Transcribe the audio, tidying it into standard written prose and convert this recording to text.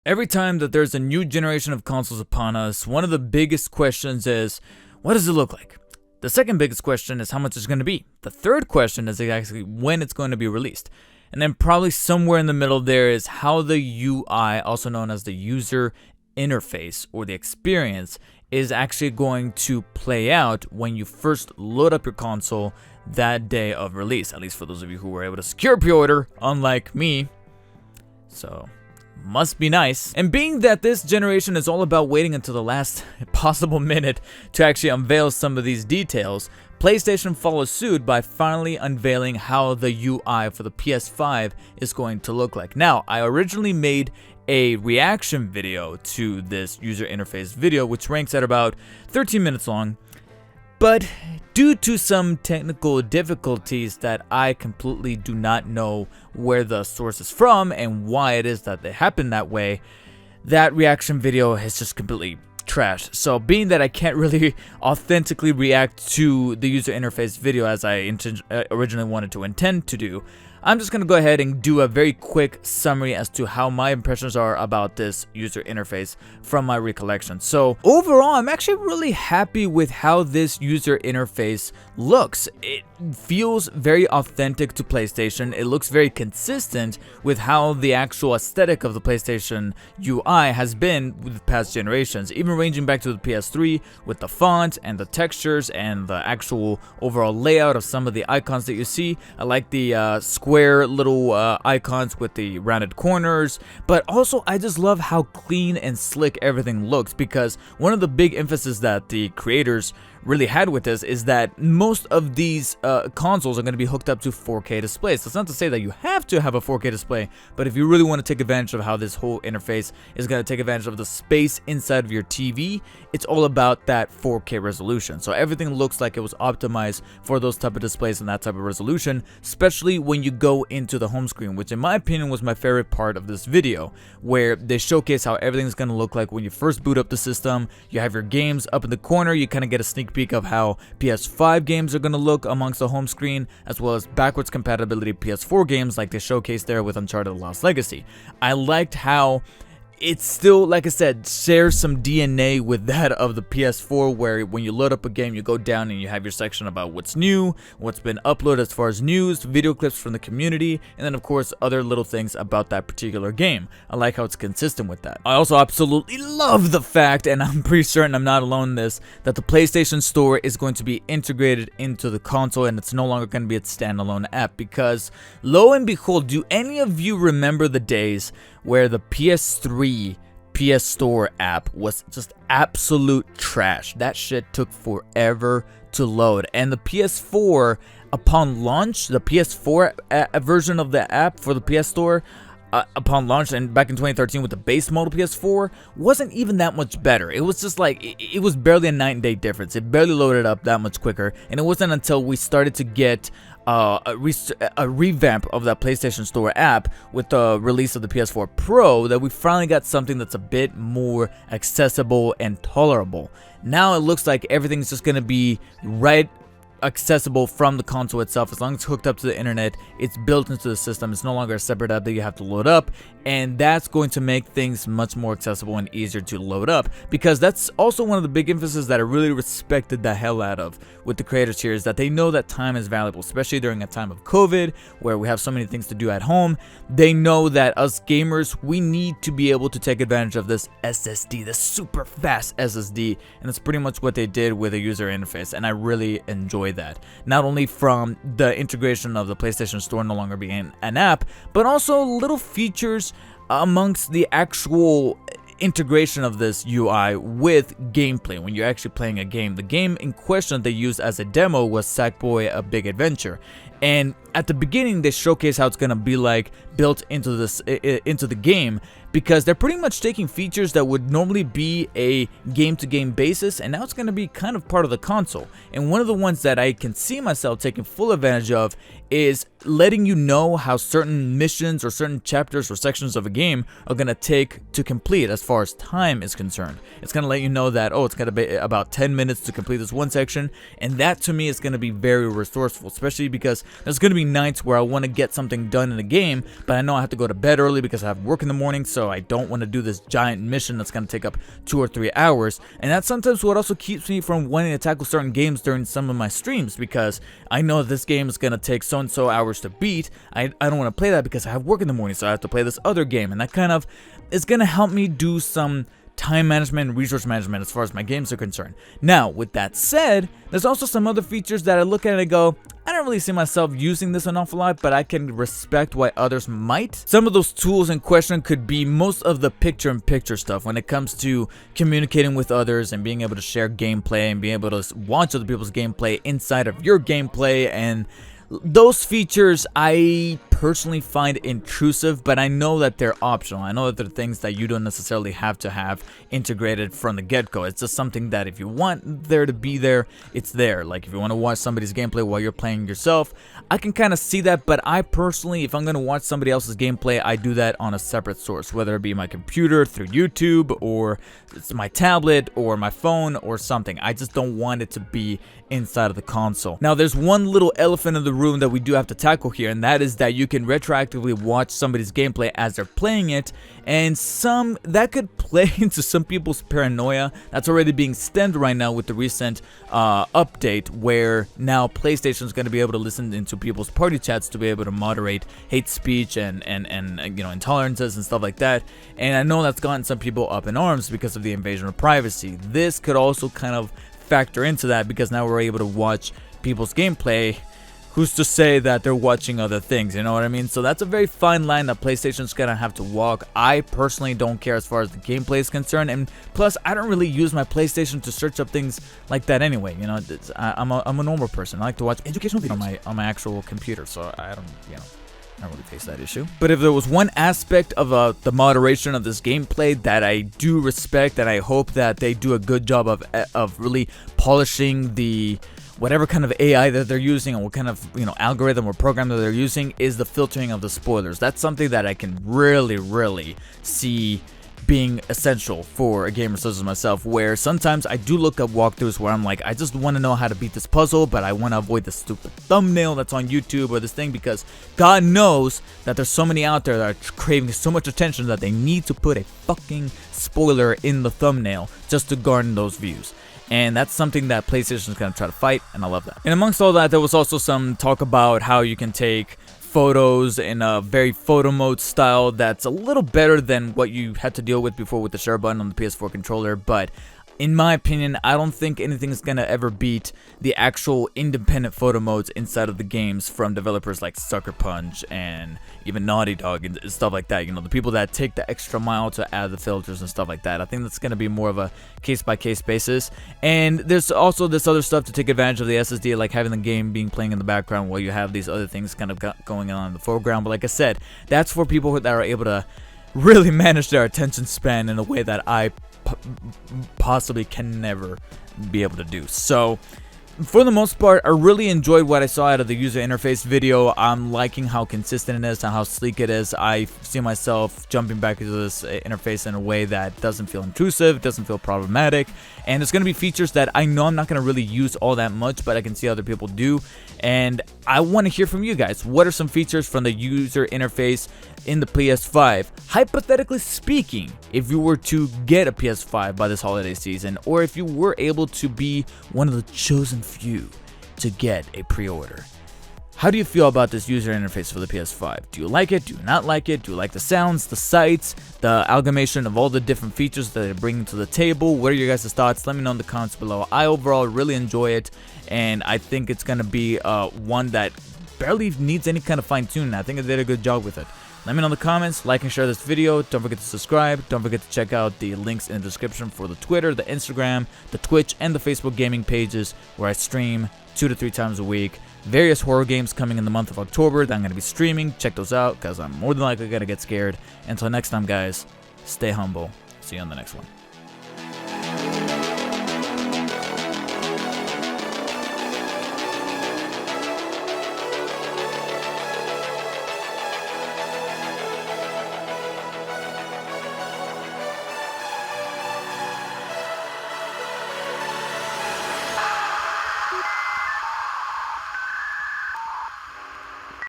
Every time that there's a new generation of consoles upon us, one of the biggest questions is, what does it look like? The second biggest question is how much it's going to be. The third question is exactly when it's going to be released. And then probably somewhere in the middle there is how the UI, also known as the user interface or the experience, is actually going to play out when you first load up your console that day of release. At least for those of you who were able to secure pre-order, unlike me. So must be nice. And being that this generation is all about waiting until the last possible minute to actually unveil some of these details, PlayStation follows suit by finally unveiling how the UI for the PS5 is going to look like. Now, I originally made a reaction video to this user interface video, which ranks at about 13 minutes long. But due to some technical difficulties that I completely do not know where the source is from and why it is that they happen that way, that reaction video is just completely trash. So being that I can't really authentically react to the user interface video as I originally wanted to intend to do, I'm just going to go ahead and do a very quick summary as to how my impressions are about this user interface from my recollection. So overall, I'm actually really happy with how this user interface looks. It feels very authentic to PlayStation. It looks very consistent with how the actual aesthetic of the PlayStation UI has been with past generations, even ranging back to the PS3 with the font and the textures and the actual overall layout of some of the icons that you see. I like the square little icons with the rounded corners, but also I just love how clean and slick everything looks, because one of the big emphasis that the creators really had with this is that most of these consoles are going to be hooked up to 4K displays. That's not to say that you have to have a 4K display, but if you really want to take advantage of how this whole interface is going to take advantage of the space inside of your TV, it's all about that 4K resolution. So everything looks like it was optimized for those type of displays and that type of resolution, especially when you go into the home screen, which in my opinion was my favorite part of this video, where they showcase how everything's going to look like when you first boot up the system. You have your games up in the corner, you kind of get a sneak peek of how PS5 games are going to look amongst the home screen, as well as backwards compatibility PS4 games like they showcased there with Uncharted: Lost Legacy. I liked how it's still, like I said, shares some DNA with that of the PS4, where when you load up a game, you go down and you have your section about what's new, what's been uploaded as far as news, video clips from the community, and then of course other little things about that particular game. I like how it's consistent with that. I also absolutely love the fact, and I'm pretty certain I'm not alone in this, that the PlayStation Store is going to be integrated into the console and it's no longer going to be its standalone app, because lo and behold, do any of you remember the days where the PS3 PS Store app was just absolute trash? That shit took forever to load. And the PS4, upon launch, the PS4 version of the app for the PS Store, upon launch and back in 2013 with the base model PS4, wasn't even that much better. It was just like, it was barely a night and day difference. It barely loaded up that much quicker, and it wasn't until we started to get a revamp of that PlayStation Store app with the release of the PS4 Pro that we finally got something that's a bit more accessible and tolerable. Now it looks like everything's just going to be right accessible from the console itself. As long as it's hooked up to the internet, it's built into the system. It's no longer a separate app that you have to load up, and that's going to make things much more accessible and easier to load up, because that's also one of the big emphasis that I really respected the hell out of with the creators here, is that they know that time is valuable, especially during a time of COVID where we have so many things to do at home. They know that us gamers, we need to be able to take advantage of this SSD, this super fast SSD, and that's pretty much what they did with the user interface, and I really enjoy that. Not only from the integration of the PlayStation Store no longer being an app, but also little features amongst the actual integration of this UI with gameplay when you're actually playing a game. The game in question they used as a demo was Sackboy: A Big Adventure, and at the beginning they showcase how it's gonna be like built into the game, because they're pretty much taking features that would normally be a game-to-game basis, and now it's gonna be kind of part of the console. And one of the ones that I can see myself taking full advantage of is letting you know how certain missions or certain chapters or sections of a game are going to take to complete as far as time is concerned. It's going to let you know that, oh, it's going to be about 10 minutes to complete this one section, and that to me is going to be very resourceful, especially because there's going to be nights where I want to get something done in a game, but I know I have to go to bed early because I have work in the morning, so I don't want to do this giant mission that's going to take up 2 or 3 hours. And that's sometimes what also keeps me from wanting to tackle certain games during some of my streams, because I know that this game is going to take so and so hours to beat. I don't want to play that because I have work in the morning, so I have to play this other game, and that kind of is going to help me do some time management and resource management as far as my games are concerned. Now, with that said, there's also some other features that I look at and I go, I don't really see myself using this an awful lot, but I can respect why others might. Some of those tools in question could be most of the picture-in-picture stuff when it comes to communicating with others and being able to share gameplay and being able to watch other people's gameplay inside of your gameplay, and those features I personally find intrusive, but I know that they're optional. I know that they're things that you don't necessarily have to have integrated from the get-go. It's just something that if you want there to be there, it's there. Like if you want to watch somebody's gameplay while you're playing yourself, I can kind of see that, but I personally, if I'm going to watch somebody else's gameplay, I do that on a separate source, whether it be my computer through YouTube, or it's my tablet or my phone or something. I just don't want it to be inside of the console. Now, there's one little elephant in the room that we do have to tackle here, and that is that you can retroactively watch somebody's gameplay as they're playing it, and that could play into some people's paranoia. That's already being stemmed right now with the recent update, where now PlayStation is going to be able to listen into people's party chats to be able to moderate hate speech and you know, intolerances and stuff like that. And I know that's gotten some people up in arms because of the invasion of privacy. This could also kind of factor into that, because now we're able to watch people's gameplay. Who's to say that they're watching other things, you know what I mean? So that's a very fine line that PlayStation's gonna have to walk. I personally don't care as far as the gameplay is concerned, and plus I don't really use my PlayStation to search up things like that anyway. You know, I'm a normal person. I like to watch educational videos on my actual computer, so I don't, you know, I don't really face that issue. But if there was one aspect of the moderation of this gameplay that I do respect, and I hope that they do a good job of really polishing the whatever kind of AI that they're using, and what kind of, you know, algorithm or program that they're using, is the filtering of the spoilers. That's something that I can really see being essential for a gamer such as myself, where sometimes I do look up walkthroughs where I'm like, I just want to know how to beat this puzzle, but I want to avoid the stupid thumbnail that's on YouTube or this thing, because God knows that there's so many out there that are craving so much attention that they need to put a fucking spoiler in the thumbnail just to garner those views. And that's something that PlayStation is going to try to fight, and I love that. And amongst all that, there was also some talk about how you can take photos in a very photo mode style that's a little better than what you had to deal with before with the share button on the PS4 controller, but in my opinion, I don't think anything's gonna ever beat the actual independent photo modes inside of the games from developers like Sucker Punch and even Naughty Dog and stuff like that. You know, the people that take the extra mile to add the filters and stuff like that. I think that's gonna be more of a case-by-case basis. And there's also this other stuff to take advantage of the SSD, like having the game being playing in the background while you have these other things kind of going on in the foreground. But like I said, that's for people that are able to really manage their attention span in a way that I possibly can never be able to do. So for the most part, I really enjoyed what I saw out of the user interface video. I'm liking how consistent it is and how sleek it is. I see myself jumping back into this interface in a way that doesn't feel intrusive, doesn't feel problematic, and it's going to be features that I know I'm not going to really use all that much, but I can see other people do. And I want to hear from you guys. What are some features from the user interface in the PS5? Hypothetically speaking, if you were to get a PS5 by this holiday season, or if you were able to be one of the chosen few to get a pre-order, how do you feel about this user interface for the PS5? Do you like it? Do you not like it? Do you like the sounds, the sights, the amalgamation of all the different features that they're bringing to the table? What are your guys' thoughts? Let me know in the comments below. I overall really enjoy it, and I think it's going to be one that barely needs any kind of fine-tuning. I think they did a good job with it. Let me know in the comments, like and share this video. Don't forget to subscribe. Don't forget to check out the links in the description for the Twitter, the Instagram, the Twitch, and the Facebook gaming pages where I stream 2 to 3 times a week. Various horror games coming in the month of October that I'm going to be streaming. Check those out because I'm more than likely going to get scared. Until next time, guys, stay humble. See you on the next one.